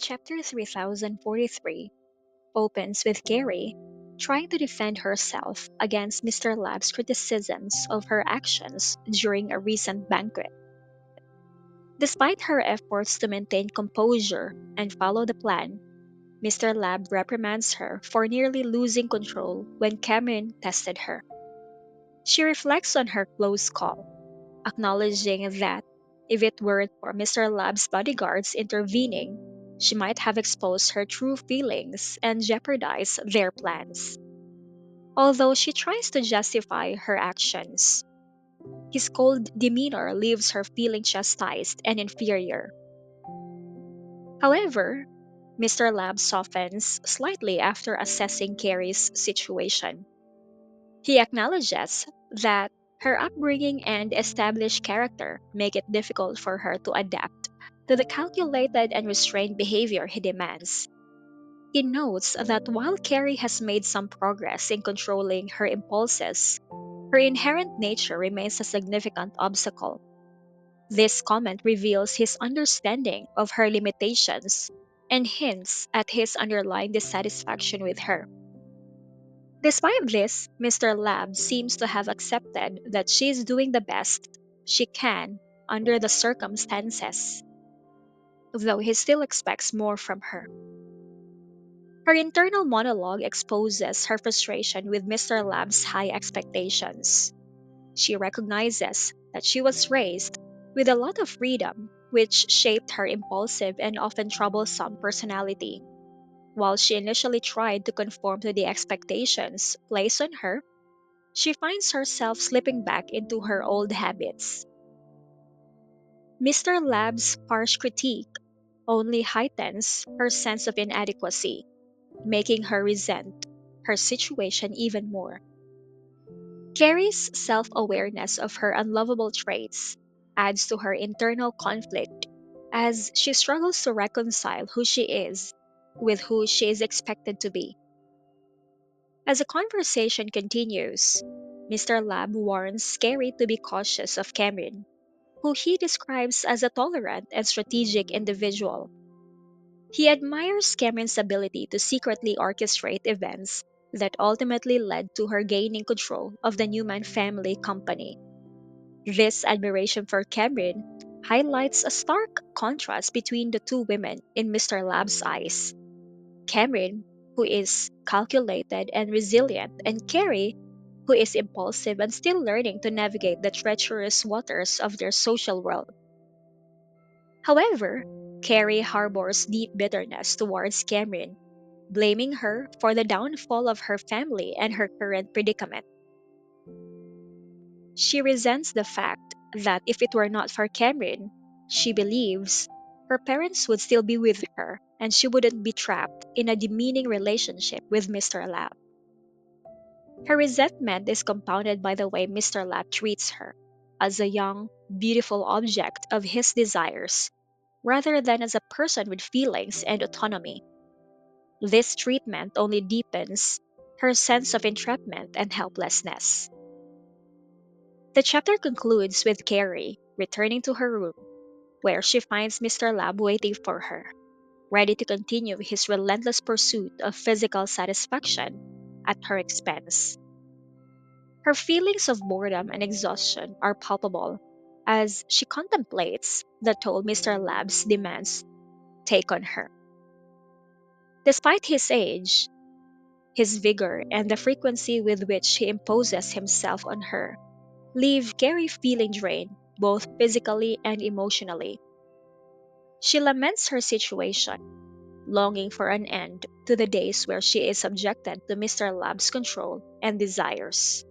Chapter 3043 opens with Carrie trying to defend herself against Mr. Lab's criticisms of her actions during a recent banquet. Despite her efforts to maintain composure and follow the plan, Mr. Lab reprimands her for nearly losing control when Cameron tested her. She reflects on her close call, acknowledging that if it weren't for Mr. Lab's bodyguards intervening, she might have exposed her true feelings and jeopardized their plans. Although she tries to justify her actions, his cold demeanor leaves her feeling chastised and inferior. However, Mr. Lab softens slightly after assessing Carrie's situation. He acknowledges that her upbringing and established character make it difficult for her to adapt to the calculated and restrained behavior he demands. He notes that while Carrie has made some progress in controlling her impulses, her inherent nature remains a significant obstacle. This comment reveals his understanding of her limitations and hints at his underlying dissatisfaction with her. Despite this, Mr. Lab seems to have accepted that she is doing the best she can under the circumstances, though he still expects more from her. Her internal monologue exposes her frustration with Mr. Lab's high expectations. She recognizes that she was raised with a lot of freedom, which shaped her impulsive and often troublesome personality. While she initially tried to conform to the expectations placed on her, she finds herself slipping back into her old habits. Mr. Lab's harsh critique only heightens her sense of inadequacy, making her resent her situation even more. Carrie's self awareness of her unlovable traits adds to her internal conflict as she struggles to reconcile who she is with who she is expected to be. As the conversation continues, Mr. Lab warns Carrie to be cautious of Cameron, who he describes as a tolerant and strategic individual. He admires Cameron's ability to secretly orchestrate events that ultimately led to her gaining control of the Newman family company. This admiration for Cameron highlights a stark contrast between the two women in Mr. Lab's eyes. Cameron, who is calculated and resilient, and Carrie, who is impulsive and still learning to navigate the treacherous waters of their social world. However, Carrie harbors deep bitterness towards Cameron, blaming her for the downfall of her family and her current predicament. She resents the fact that if it were not for Cameron, she believes her parents would still be with her and she wouldn't be trapped in a demeaning relationship with Mr. Lab. Her resentment is compounded by the way Mr. Lab treats her as a young, beautiful object of his desires, rather than as a person with feelings and autonomy. This treatment only deepens her sense of entrapment and helplessness. The chapter concludes with Carrie returning to her room, where she finds Mr. Lab waiting for her, ready to continue his relentless pursuit of physical satisfaction at her expense. Her feelings of boredom and exhaustion are palpable as she contemplates the toll Mr. Lab's demands take on her. Despite his age, his vigor, and the frequency with which he imposes himself on her leave Carrie feeling drained both physically and emotionally. She laments her situation, longing for an end to the days where she is subjected to Mr. Lab's control and desires.